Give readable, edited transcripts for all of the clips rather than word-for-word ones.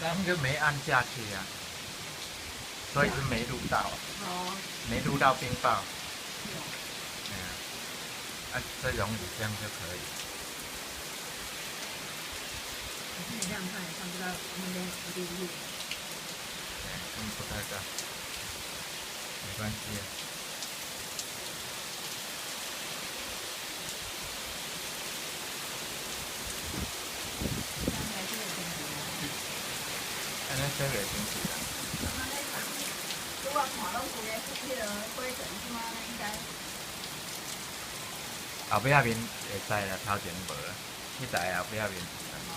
但就没按下去啊，所以是没录到，哦，没录到冰雹。是哦，嗯，啊，这容易这样就可以。可是你这样看也看不到那边有绿绿。不太大，没关系啊。但还是有天气的。安尼说袂清楚啦。如果看拢规个迄个过程是吗？应该。后壁面会使啦，头前无啦，迄台后壁面。哦。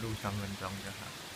录3分钟就好。